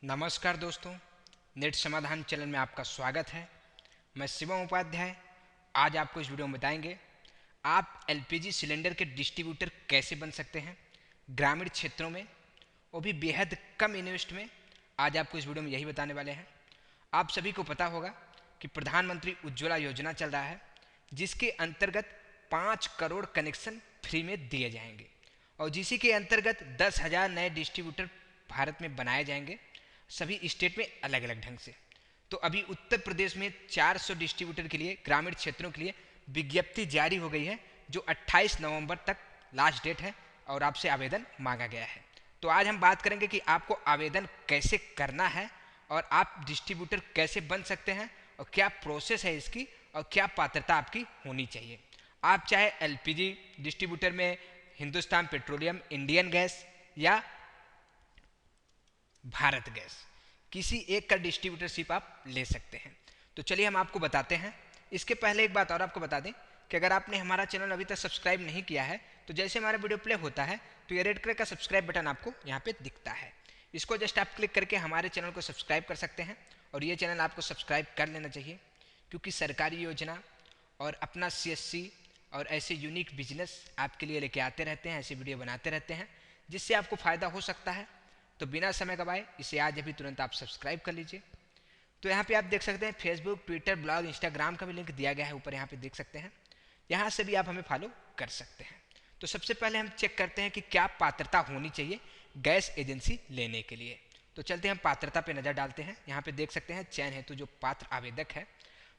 नमस्कार दोस्तों, नेट समाधान चैनल में आपका स्वागत है। मैं शिवम उपाध्याय। आज आपको इस वीडियो में बताएंगे आप एलपीजी सिलेंडर के डिस्ट्रीब्यूटर कैसे बन सकते हैं ग्रामीण क्षेत्रों में, वो भी बेहद कम इन्वेस्ट में। आज आपको इस वीडियो में यही बताने वाले हैं। आप सभी को पता होगा कि प्रधानमंत्री उज्ज्वला योजना चल रहा है, जिसके अंतर्गत 5 करोड़ कनेक्शन फ्री में दिए जाएंगे और जिसी के अंतर्गत 10,000 नए डिस्ट्रीब्यूटर भारत में बनाए जाएंगे, सभी स्टेट में अलग अलग ढंग से। तो अभी उत्तर प्रदेश में 400 डिस्ट्रीब्यूटर के लिए ग्रामीण क्षेत्रों के लिए विज्ञप्ति जारी हो गई है, जो 28 नवंबर तक लास्ट डेट है और आपसे आवेदन मांगा गया है। तो आज हम बात करेंगे कि आपको आवेदन कैसे करना है और आप डिस्ट्रीब्यूटर कैसे बन सकते हैं और क्या प्रोसेस है इसकी और क्या पात्रता आपकी होनी चाहिए। आप चाहे एलपीजी डिस्ट्रीब्यूटर में हिंदुस्तान पेट्रोलियम, इंडियन गैस या भारत गैस, किसी एक का डिस्ट्रीब्यूटरशिप आप ले सकते हैं। तो चलिए हम आपको बताते हैं। इसके पहले एक बात और आपको बता दें कि अगर आपने हमारा चैनल अभी तक सब्सक्राइब नहीं किया है तो जैसे हमारा वीडियो प्ले होता है तो ये रेड कलर का सब्सक्राइब बटन आपको यहाँ पे दिखता है। इसको जस्ट आप क्लिक करके हमारे चैनल को सब्सक्राइब कर सकते हैं और ये चैनल आपको सब्सक्राइब कर लेना चाहिए, क्योंकि सरकारी योजना और अपना सीएससी और ऐसे यूनिक बिजनेस आपके लिए लेके आते रहते हैं, ऐसे वीडियो बनाते रहते हैं जिससे आपको फ़ायदा हो सकता है। तो बिना समय गवाए इसे आज अभी तुरंत आप सब्सक्राइब कर लीजिए। तो यहाँ पे आप देख सकते हैं फेसबुक, ट्विटर, ब्लॉग, इंस्टाग्राम का भी लिंक दिया गया है ऊपर, यहाँ पे देख सकते हैं। यहाँ से भी आप हमें फॉलो कर सकते हैं। तो सबसे पहले हम चेक करते हैं कि क्या पात्रता होनी चाहिए गैस एजेंसी लेने के लिए। तो चलते हैं हम पात्रता पे नज़र डालते हैं। यहाँ पे देख सकते हैं चयन हेतु जो पात्र आवेदक है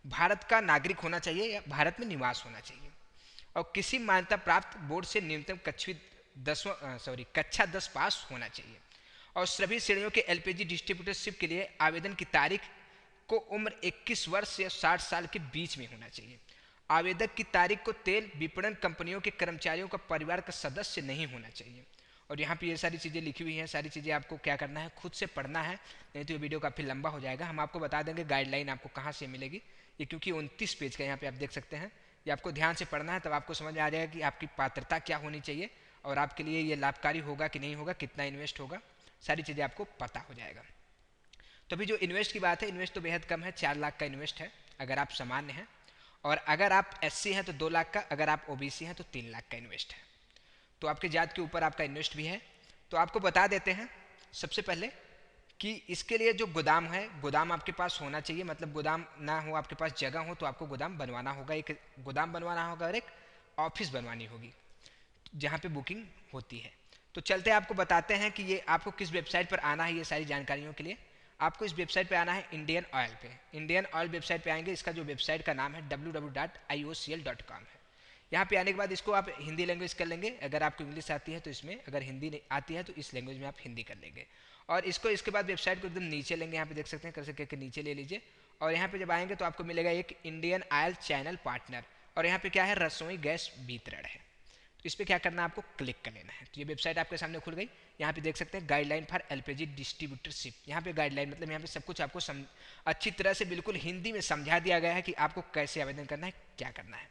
भारत का नागरिक होना चाहिए या भारत में निवास होना चाहिए और किसी मान्यता प्राप्त बोर्ड से न्यूनतम कक्षा 10 पास होना चाहिए और सभी श्रेणियों के एलपीजी डिस्ट्रीब्यूटरशिप के लिए आवेदन की तारीख को उम्र 21 वर्ष या 60 साल के बीच में होना चाहिए। आवेदक की तारीख को तेल विपणन कंपनियों के कर्मचारियों का परिवार का सदस्य नहीं होना चाहिए। और यहाँ पे ये सारी चीज़ें लिखी हुई हैं, सारी चीज़ें आपको क्या करना है, खुद से पढ़ना है, नहीं तो ये वीडियो काफ़ी लंबा हो जाएगा। हम आपको बता देंगे गाइडलाइन आपको कहाँ से मिलेगी। ये क्योंकि 29 पेज का यहाँ पे आप देख सकते हैं, ये आपको ध्यान से पढ़ना है, तब आपको समझ में आ जाएगा कि आपकी पात्रता क्या होनी चाहिए और आपके लिए ये लाभकारी होगा कि नहीं होगा, कितना इन्वेस्ट होगा, सारी चीज़ें आपको पता हो जाएगा। तो अभी जो इन्वेस्ट की बात है, इन्वेस्ट तो बेहद कम है, 4 लाख का इन्वेस्ट है अगर आप सामान्य हैं, और अगर आप एससी हैं तो 2 लाख का, अगर आप ओबीसी हैं तो 3 लाख का इन्वेस्ट है। तो आपके जात के ऊपर आपका इन्वेस्ट भी है। तो आपको बता देते हैं सबसे पहले कि इसके लिए जो गोदाम है, गोदाम आपके पास होना चाहिए। मतलब गोदाम ना हो, आपके पास जगह हो तो आपको गोदाम बनवाना होगा, एक गोदाम बनवाना होगा और एक ऑफिस बनवानी होगी जहाँ पे बुकिंग होती है। तो चलते आपको बताते हैं कि ये आपको किस वेबसाइट पर आना है। ये सारी जानकारियों के लिए आपको इस वेबसाइट पे आना है, इंडियन ऑयल पे। इंडियन ऑयल वेबसाइट पे आएंगे, इसका जो वेबसाइट का नाम है www.iocl.com है। यहाँ पे आने के बाद इसको आप हिंदी लैंग्वेज कर लेंगे, अगर आपको इंग्लिश आती है तो इसमें, अगर हिंदी नहीं आती है तो इस लैंग्वेज में आप हिंदी कर लेंगे। और इसको इसके बाद वेबसाइट को एकदम नीचे लेंगे, यहाँ पे देख सकते हैं कर सके नीचे ले लीजिए। और यहाँ पे जब आएंगे तो आपको मिलेगा एक इंडियन ऑयल चैनल पार्टनर, और यहाँ पे क्या है, रसोई गैस वितरण है। तो इस पर क्या करना है, आपको क्लिक कर लेना है। तो ये वेबसाइट आपके सामने खुल गई। यहाँ पे देख सकते हैं गाइडलाइन फॉर एलपीजी डिस्ट्रीब्यूटरशिप। यहाँ पे गाइडलाइन मतलब यहाँ पे सब कुछ आपको अच्छी तरह से बिल्कुल हिंदी में समझा दिया गया है कि आपको कैसे आवेदन करना है, क्या करना है।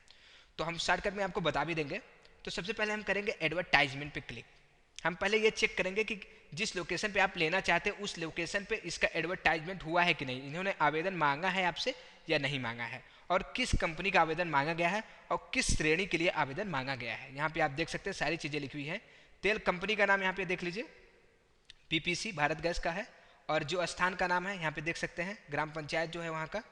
तो हम शॉर्टकट में आपको बता भी देंगे। तो सबसे पहले हम करेंगे एडवर्टाइजमेंट पे क्लिक। हम पहले ये चेक करेंगे कि जिस लोकेशन पे आप लेना चाहते हैं उस लोकेशन पे इसका एडवर्टाइजमेंट हुआ है कि नहीं, इन्होंने आवेदन मांगा है आपसे या नहीं मांगा है, और किस कंपनी का आवेदन मांगा गया है और किस श्रेणी के लिए आवेदन मांगा गया है। यहाँ पे आप देख सकते हैं सारी चीज़ें लिखी हुई हैं। तेल कंपनी का नाम यहाँ पे देख लीजिए, पीपीसी भारत गैस का है, और जो स्थान का नाम है यहाँ पे देख सकते हैं, ग्राम पंचायत जो है वहाँ का,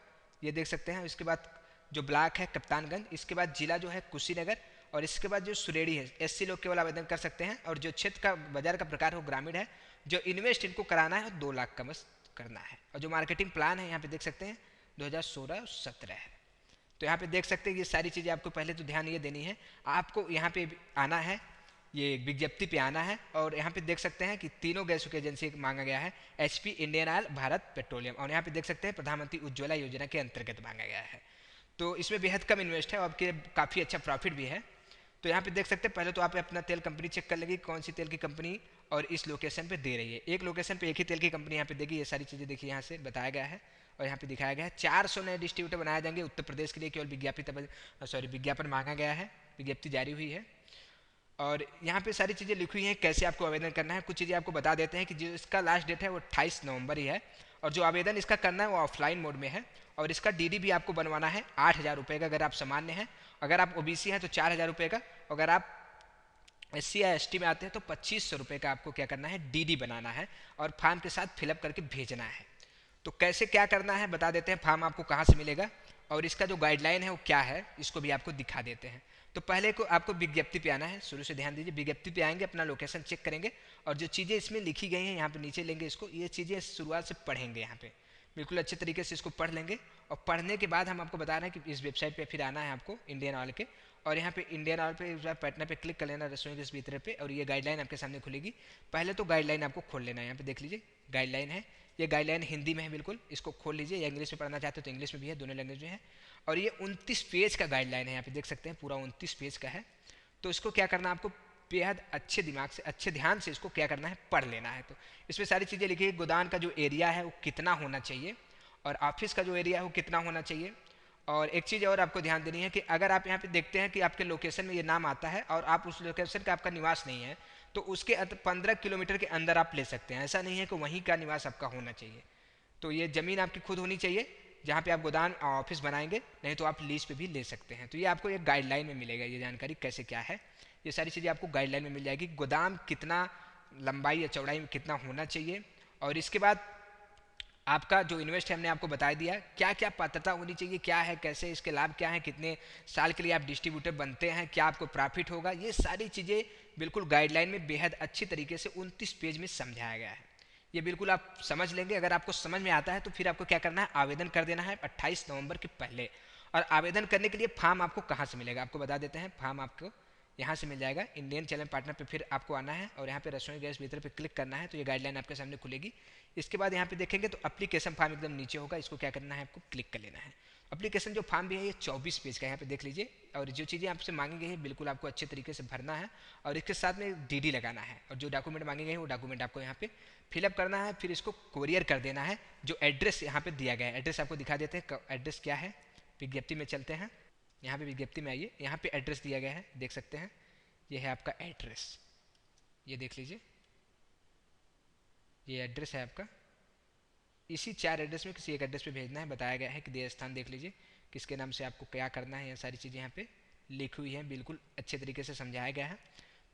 ये देख सकते हैं। इसके बाद जो ब्लॉक है कप्तानगंज, इसके बाद जिला जो है कुशीनगर, और इसके बाद जो सुरेडी है, एससी लोग केवल आवेदन कर सकते हैं, और जो क्षेत्र का बाजार का प्रकार हो ग्रामीण है। जो इन्वेस्ट इनको कराना है 2 लाख का बस करना है, और जो मार्केटिंग प्लान है यहाँ पे देख सकते हैं 2016-17 है। तो यहाँ पे देख सकते हैं ये सारी चीज़ें आपको पहले तो ध्यान ये देनी है। आपको यहाँ पे आना है, ये विज्ञप्ति पे आना है, और यहाँ पे देख सकते हैं कि तीनों गैसों की एजेंसी मांगा गया है, HP, Indian oil, Bharat petroleum, और यहाँ पे देख सकते हैं प्रधानमंत्री उज्ज्वला योजना के अंतर्गत मांगा गया है। तो इसमें बेहद कम इन्वेस्ट है और आपके काफ़ी अच्छा प्रॉफिट भी है। तो यहाँ पे देख सकते हैं, पहले तो आप अपना तेल कंपनी चेक कर लेंगे कौन सी तेल की कंपनी और इस लोकेशन पे दे रही है। एक लोकेशन पे एक ही तेल की कंपनी यहाँ पे देगी। ये सारी चीज़ें देखिए यहाँ से बताया गया है और यहाँ पे दिखाया गया है 400 नए डिस्ट्रीब्यूटर बनाए जाएंगे उत्तर प्रदेश के लिए, केवल विज्ञापन मांगा गया है, विज्ञप्ति जारी हुई है। और यहाँ पे सारी चीज़ें लिखी हुई हैं कैसे आपको आवेदन करना है। कुछ चीज़ें आपको बता देते हैं कि जो इसका लास्ट डेट है वो 28 नवंबर ही है, और जो आवेदन इसका करना है वो ऑफलाइन मोड में है। और इसका डीडी भी आपको बनवाना है 8,000 रुपये का अगर आप सामान्य हैं, अगर आप ओबीसी हैं तो 4,000 रुपये का, अगर आप SC या ST में आते हैं तो 2500 रुपये का आपको क्या करना है, डीडी बनाना है और फॉर्म के साथ फिलअप करके भेजना है। तो कैसे क्या करना है बता देते हैं, फॉर्म आपको कहाँ से मिलेगा और इसका जो गाइडलाइन है वो क्या है इसको भी आपको दिखा देते हैं। तो पहले को आपको विज्ञप्ति पे आना है, शुरू से ध्यान दीजिए, विज्ञप्ति पे आएंगे, अपना लोकेशन चेक करेंगे और जो चीज़ें इसमें लिखी गई हैं यहाँ पे नीचे लेंगे इसको, ये चीज़ें शुरुआत से पढ़ेंगे, यहाँ पे बिल्कुल अच्छे तरीके से इसको पढ़ लेंगे। और पढ़ने के बाद हम आपको बता रहे हैं कि इस वेबसाइट पे फिर आना है आपको इंडियन ऑयल के, और यहाँ पे इंडियन ऑयल पे पटना पे क्लिक कर लेना रसोई गैस भीतर पे, और ये गाइडलाइन आपके सामने खुलेगी। पहले तो गाइडलाइन आपको खोल लेना है, यहाँ पे देख लीजिए गाइडलाइन है, ये गाइडलाइन हिंदी में है बिल्कुल, इसको खोल लीजिए, या इंग्लिश में पढ़ना चाहते हो तो इंग्लिश में भी है, दोनों लैंग्वेज में है। और ये 29 पेज का गाइडलाइन है, यहाँ पे देख सकते हैं पूरा 29 पेज का है। तो इसको क्या करना है आपको बेहद अच्छे दिमाग से अच्छे ध्यान से इसको क्या करना है, पढ़ लेना है। तो इसमें सारी चीज़ें लिखी है, गोदाम का जो एरिया है वो कितना होना चाहिए और ऑफिस का जो एरिया है वो कितना होना चाहिए। और एक चीज़ और आपको ध्यान देनी है कि अगर आप यहाँ पे देखते हैं कि आपके लोकेशन में ये नाम आता है और आप उस लोकेशन का आपका निवास नहीं है तो उसके 15 किलोमीटर के अंदर आप ले सकते हैं, ऐसा नहीं है कि वहीं का निवास आपका होना चाहिए। तो ये ज़मीन आपकी खुद होनी चाहिए जहाँ पे आप गोदाम ऑफिस बनाएंगे, नहीं तो आप लीज पे भी ले सकते हैं। तो ये आपको एक गाइडलाइन में मिलेगा, ये जानकारी कैसे क्या है ये सारी चीज़ें आपको गाइडलाइन में मिल जाएगी। गोदाम कितना लंबाई या चौड़ाई में कितना होना चाहिए, और इसके बाद आपका जो इन्वेस्ट है हमने आपको बता दिया, क्या क्या पात्रता होनी चाहिए, क्या है कैसे इसके लाभ क्या है, कितने साल के लिए आप डिस्ट्रीब्यूटर बनते हैं, क्या आपको प्रॉफिट होगा, ये सारी चीज़ें बिल्कुल गाइडलाइन में बेहद अच्छी तरीके से 29 पेज में समझाया गया है। ये बिल्कुल आप समझ लेंगे, अगर आपको समझ में आता है तो फिर आपको क्या करना है, आवेदन कर देना है 28 नवंबर के पहले। और आवेदन करने के लिए फॉर्म आपको कहाँ से मिलेगा आपको बता देते हैं, फॉर्म आपको यहाँ से मिल जाएगा, इंडियन चैनल पार्टनर पे फिर आपको आना है और यहाँ पे रसोई गैस भीतर पे क्लिक करना है, तो ये गाइडलाइन आपके सामने खुलेगी। इसके बाद यहाँ पे देखेंगे तो एप्लीकेशन फॉर्म एकदम नीचे होगा, इसको क्या करना है आपको क्लिक कर लेना है। एप्लीकेशन जो फॉर्म भी है ये 24 पेज का, यहाँ पे देख लीजिए, और जो चीज़ें आपसे मांगी गई है बिल्कुल आपको अच्छे तरीके से भरना है और इसके साथ में डीडी लगाना है, और जो डॉक्यूमेंट मांगे गए हैं वो डॉक्यूमेंट आपको यहाँ पे फिलअप करना है, फिर इसको कोरियर कर देना है। जो एड्रेस यहाँ पे दिया गया है, एड्रेस आपको दिखा देते हैं, एड्रेस क्या है, विज्ञप्ति में चलते हैं, यहाँ पे विज्ञप्ति में आइए, यहाँ पे एड्रेस दिया गया है, देख सकते हैं ये है आपका एड्रेस, ये देख लीजिए ये एड्रेस है आपका। इसी 4 एड्रेस में किसी एक एड्रेस पे भेजना है, बताया गया है कि देय स्थान देख लीजिए किसके नाम से आपको क्या करना है, ये सारी चीज़ें यहाँ पे लिखी हुई हैं, बिल्कुल अच्छे तरीके से समझाया गया है।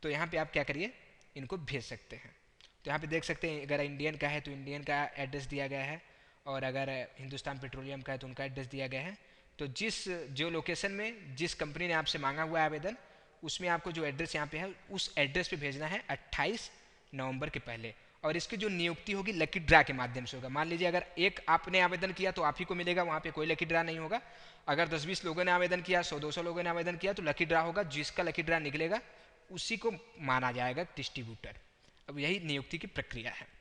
तो यहाँ पे आप क्या करिए, इनको भेज सकते हैं। तो यहाँ पे देख सकते हैं अगर इंडियन का है तो इंडियन का एड्रेस दिया गया है, और अगर हिंदुस्तान पेट्रोलियम का है तो उनका एड्रेस दिया गया है। तो जो लोकेशन में जिस कंपनी ने आपसे मांगा हुआ है आवेदन, उसमें आपको जो एड्रेस यहाँ पे है उस एड्रेस पे भेजना है 28 नवंबर के पहले। और इसकी जो नियुक्ति होगी लकी ड्रा के माध्यम से होगा। मान लीजिए अगर एक आपने आवेदन किया तो आप ही को मिलेगा, वहाँ पे कोई लकी ड्रा नहीं होगा। अगर 10-20 लोगों ने आवेदन किया, 100-200 लोगों ने आवेदन किया तो लकी ड्रा होगा, जिसका लकी ड्रा निकलेगा उसी को माना जाएगा डिस्ट्रीब्यूटर। अब यही नियुक्ति की प्रक्रिया है।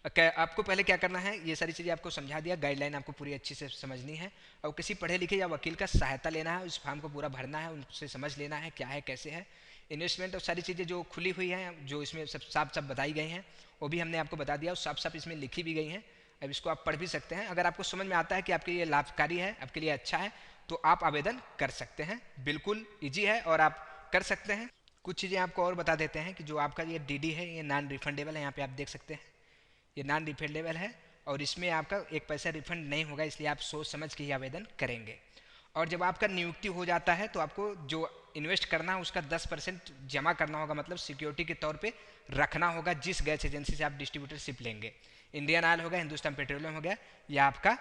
आपको पहले क्या करना है, ये सारी चीज़ें आपको समझा दिया, गाइडलाइन आपको पूरी अच्छी से समझनी है, और किसी पढ़े लिखे या वकील का सहायता लेना है, उस फॉर्म को पूरा भरना है, उनसे समझ लेना है क्या है कैसे है। इन्वेस्टमेंट और सारी चीज़ें जो खुली हुई हैं, जो इसमें सब साफ साफ बताई गई हैं, वो भी हमने आपको बता दिया और साफ साफ इसमें लिखी भी गई हैं। अब इसको आप पढ़ भी सकते हैं। अगर आपको समझ में आता है कि आपके लिए लाभकारी है, आपके लिए अच्छा है, तो आप आवेदन कर सकते हैं, बिल्कुल ईजी है और आप कर सकते हैं। कुछ चीज़ें आपको और बता देते हैं कि जो आपका ये डीडी है ये नॉन रिफंडेबल है, यहाँ पे आप देख सकते हैं ये नॉन रिफंडेबल है, और इसमें आपका 1 पैसा रिफंड नहीं होगा, इसलिए आप सोच समझ के ही आवेदन करेंगे। और जब आपका नियुक्ति हो जाता है तो आपको जो इन्वेस्ट करना है उसका 10% जमा करना होगा, मतलब सिक्योरिटी के तौर पे रखना होगा जिस गैस एजेंसी से आप डिस्ट्रीब्यूटरशिप लेंगे। इंडियन ऑयल हो गया, हिंदुस्तान पेट्रोलियम हो गया, या आपका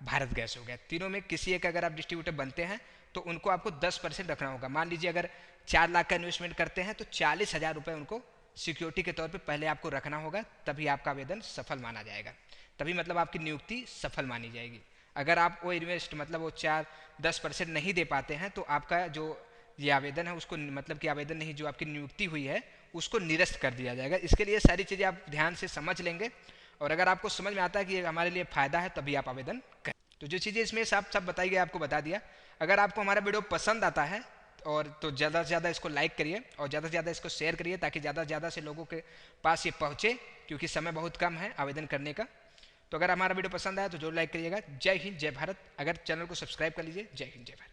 भारत गैस हो गया, तीनों में किसी एक अगर आप डिस्ट्रीब्यूटर बनते हैं तो उनको आपको 10% रखना होगा। मान लीजिए अगर 4 लाख का इन्वेस्टमेंट करते हैं तो 40,000 रुपये उनको सिक्योरिटी के तौर पे पहले आपको रखना होगा, तभी आपका आवेदन सफल माना जाएगा, तभी मतलब आपकी नियुक्ति सफल मानी जाएगी। अगर आप वो इन्वेस्ट मतलब वो 4-10% नहीं दे पाते हैं तो आपका जो ये आवेदन है उसको मतलब कि आवेदन नहीं, जो आपकी नियुक्ति हुई है उसको निरस्त कर दिया जाएगा। इसके लिए सारी चीज़ें आप ध्यान से समझ लेंगे, और अगर आपको समझ में आता है कि ये हमारे लिए फ़ायदा है तभी आप आवेदन करें। तो जो चीज़ें इसमें साफ साफ बताई गई आपको बता दिया। अगर आपको हमारा वीडियो पसंद आता है और तो ज़्यादा से ज़्यादा इसको लाइक करिए और ज़्यादा से ज़्यादा इसको शेयर करिए, ताकि ज़्यादा से ज़्यादा से लोगों के पास ये पहुँचे, क्योंकि समय बहुत कम है आवेदन करने का। तो अगर हमारा वीडियो पसंद आया तो जरूर लाइक करिएगा। जय हिंद, जय भारत। अगर चैनल को सब्सक्राइब कर लीजिए। जय हिंद, जय भारत।